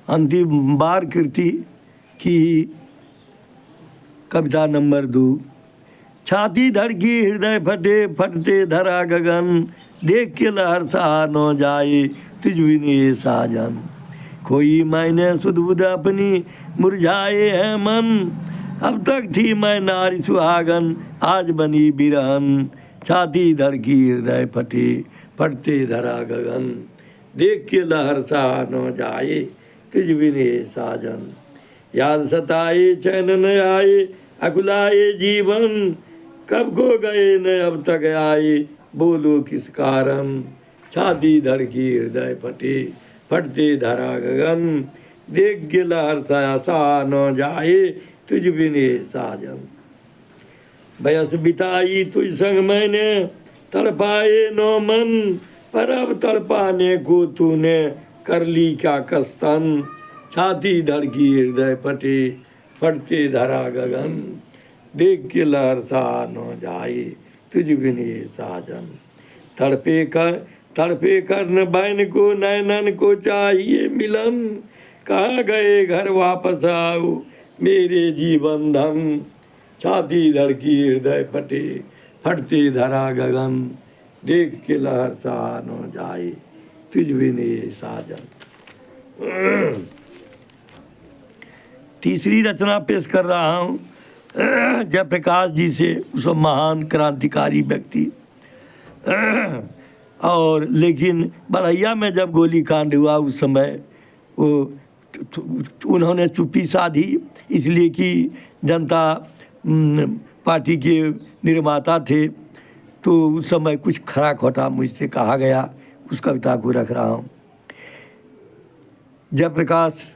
अंतिम बार कृति की कविता नंबर 2। छाती धड़की हृदय फटे फटते धरा गगन, देख के लहर सा न जाए तुझ बिन ये साजन। खोई मैंने सुध बुध अपनी मुरझाए है मन, अब तक थी मैं नारी सुहागन आज बनी बिरहन। छाती धड़की हृदय फटे फटते धरा गगन, देख के लहर सा न जाए तुझ बिन ये साजन। याद सताए चैन न आए अकुलाए जीवन, कब खो गए न अब तक आए बोलो किस कारण। छाती धड़की हृदय फटे फटते धरा गगन, देख के लहर सा न जाए तुझ बिन ये साजन। बयस बिताई तुझ संग मैंने तड़पाए नो मन, पर अब तड़पाने को तूने कर ली क्या कस्तन। छाती धड़की हृदय फटे फटते धरा गगन, देख के लहर सा न जाए तुझ बिन ये साजन। तड़पे कर्ण बैन को नैनन को चाहिए मिलन, कहाँ गए घर वापस आओ मेरे जीवन धन। छाती धड़की हृदय फटे फटते धरा गगन, देख के लहर सा न जाए तुझ बिन ये साजन। तीसरी रचना पेश कर रहा हूँ जयप्रकाश जी से, उस महान क्रांतिकारी व्यक्ति। और लेकिन बड़ैया में जब गोली कांड हुआ उस समय वो उन्होंने चुप्पी साधी, इसलिए कि जनता पार्टी के निर्माता थे, तो उस समय कुछ खरा खोटा मुझसे कहा गया, उस कविता को रख रहा हूँ। जयप्रकाश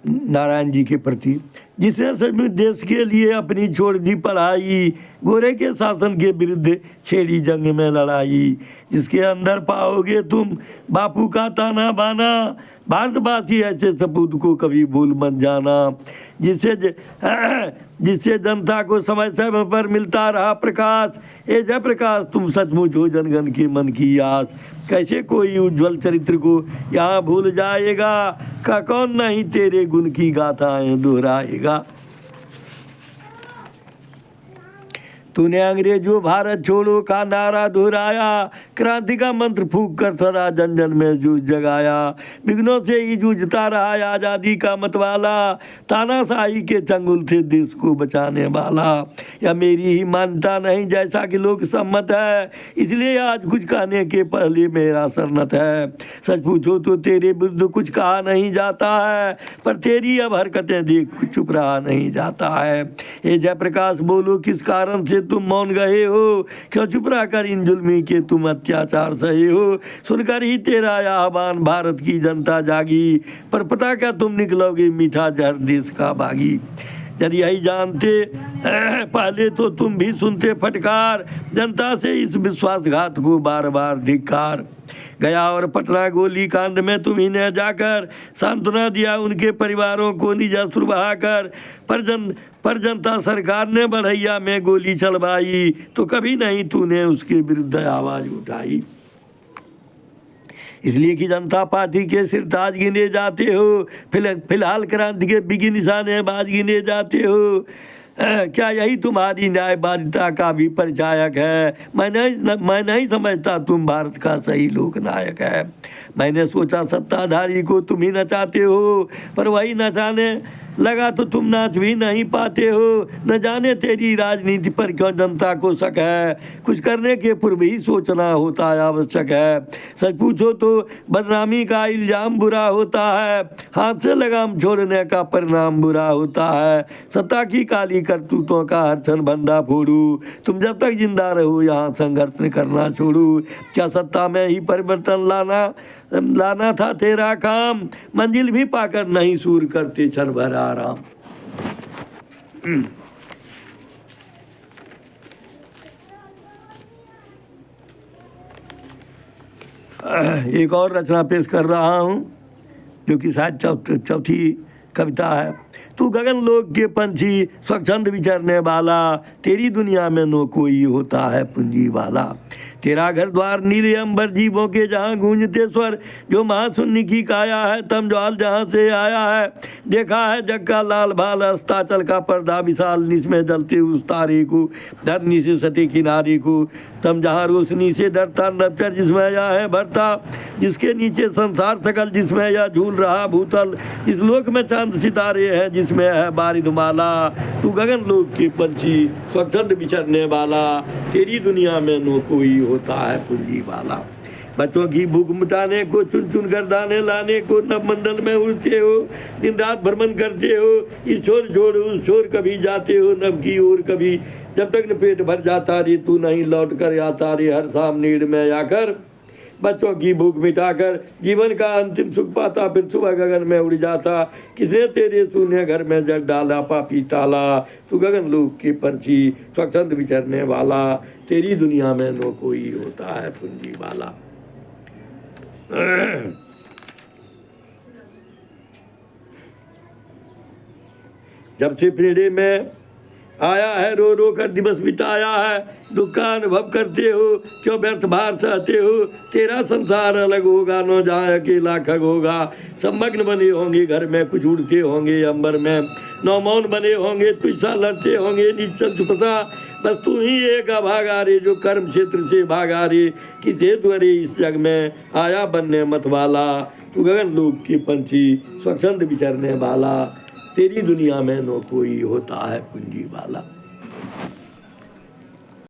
नारायण जी के प्रति। जिसने सभी देश के लिए अपनी छोड़ दी पढ़ाई, गोरे के शासन के विरुद्ध छेड़ी जंग में लड़ाई। जिसके अंदर पाओगे तुम बापू का ताना बाना, भारतवासी ऐसे सपूत को कभी भूल मत जाना। जिससे जनता को समय समय पर मिलता रहा प्रकाश, ए जयप्रकाश तुम सचमुच हो जनगण के मन की आस। कैसे कोई उज्जवल चरित्र को यहाँ भूल जाएगा, का कौन नहीं तेरे गुण की गाथाएं दोहराएगा। तूने अंग्रेजों भारत छोड़ो का नारा दोहराया, क्रांति का मंत्र फूंक कर सदा जन जन में जूझ जगाया। विघ्नों से ही जूझता रहा आज़ादी का मतवाला, तानाशाही के चंगुल से देश को बचाने वाला। यह मेरी ही मान्यता नहीं जैसा कि लोग सम्मत है, इसलिए आज कुछ कहने के पहले मेरा सरनत है। सच पूछो तो तेरे विरुद्ध कुछ कहा नहीं जाता है, पर तेरी अब हरकतें देख चुप रहा नहीं जाता है। ये जयप्रकाश बोलो किस कारण से तुम मौन गए हो, क्यों चुप रह कर इन जुल्मी के तुम अत्याचार सहे हो। सुनकर ही तेरा आह्वान भारत की जनता जागी, पर पता क्या तुम निकलोगे मीठा जहर देश का बागी। यदि यही जानते पहले तो तुम भी सुनते फटकार, जनता से इस विश्वासघात को बार बार धिक्कार। गया और पटना गोली कांड में तुम्ही ने जाकर सांत्वना दिया उनके परिवारों को निज अश्रु बहाकर। पर जनता सरकार ने बढ़ैया में गोली चलवाई, तो कभी नहीं तूने उसके विरुद्ध आवाज उठाई। इसलिए कि जनता पार्टी के सिरताज गिने जाते हो, फिलहाल क्रांति के बिगी निशानेबाज गिने जाते हो। क्या यही तुम्हारी न्यायवादिता का भी परिचायक है। मैं नहीं समझता तुम भारत का सही लोकनायक है। मैंने सोचा सत्ताधारी को तुम ही नचाते हो, पर वही नचाने लगा तो तुम नाच भी नहीं पाते हो। न जाने तेरी राजनीति पर क्यों जनता को शक है, कुछ करने के पूर्व ही सोचना होता आवश्यक है। सच पूछो तो बदनामी का इल्जाम बुरा होता है, हाथ से लगाम छोड़ने का परिणाम बुरा होता है। सत्ता की काली करतूतों का हर क्षण बंदा फोड़ू, तुम जब तक जिंदा रहो यहाँ संघर्ष करना छोड़ू। क्या सत्ता में ही परिवर्तन लाना था तेरा काम, मंजिल भी पाकर नहीं सूर करते क्षण भर आराम। एक और रचना पेश कर रहा हूँ, जो कि शायद चौथी कविता है। तू गगन लोक के पंछी स्वच्छंद विचरने वाला, तेरी दुनिया में नो कोई होता है पूंजी वाला। तेरा घर द्वार नीले अंबर जीवों के जहाँ गूंजते स्वर, जो महाशून्य की काया है तम ज्वाल जहाँ से आया है। देखा है जग का लाल भाल अस्ताचल का पर्दा विशाल, निस्में जलते उस तारे को धरनी से सटी किनारे को। तम जहाँ रोशनी से डरता नवचर जिसमें यह है भरता, जिसके नीचे संसार सकल जिसमें यह झूल रहा भूतल। जिस लोक में चांद सितारे हैं जिसमें है बारिशमाला, तू गगन लोक के पंछी स्वच्छंद विचरने वाला, तेरी दुनिया में नो कोई होता है पूंजी वाला। बच्चों की भूख मिटाने को चुन चुन कर दाने लाने को नवमंडल में उड़ते हो, दिन रात भ्रमण करते हो। इस छोर छोड़ो उस छोर कभी जाते हो नव की ओर कभी, जब तक न पेट भर जाता रे तू नहीं लौट कर आता रे हर शाम नीड़ में आकर। बच्चों की भूख मिटाकर जीवन का अंतिम सुख पाता, फिर सुबह गगन में उड़ जाता। किसने तेरे शून्य घर में जड़ डाला पापी ताला, तू गगन लोक के पंछी स्वच्छंद विचरने वाला, तेरी दुनिया में नो कोई होता है पूंजी वाला। जब से पीढ़े में आया है रो रो कर दिवस बिताया है, दुख का अनुभव करते हो क्यों व्यर्थ भार सहते हो। तेरा संसार अलग होगा नो जहाँ अकेला खग होगा। सब मग्न बने होंगे घर में कुछ उड़ते होंगे अंबर में, नौ मौन बने होंगे तुझसा लड़ते होंगे निश्चल चुपसा। बस तू ही एक अभागा रे जो कर्म क्षेत्र से भागा रे, किसे द्वारे इस जग में आया बनने मत वाला। तू गगन लोक के पंछी स्वच्छंद विचरने वाला, तेरी दुनिया में नो कोई होता है पूंजी वाला।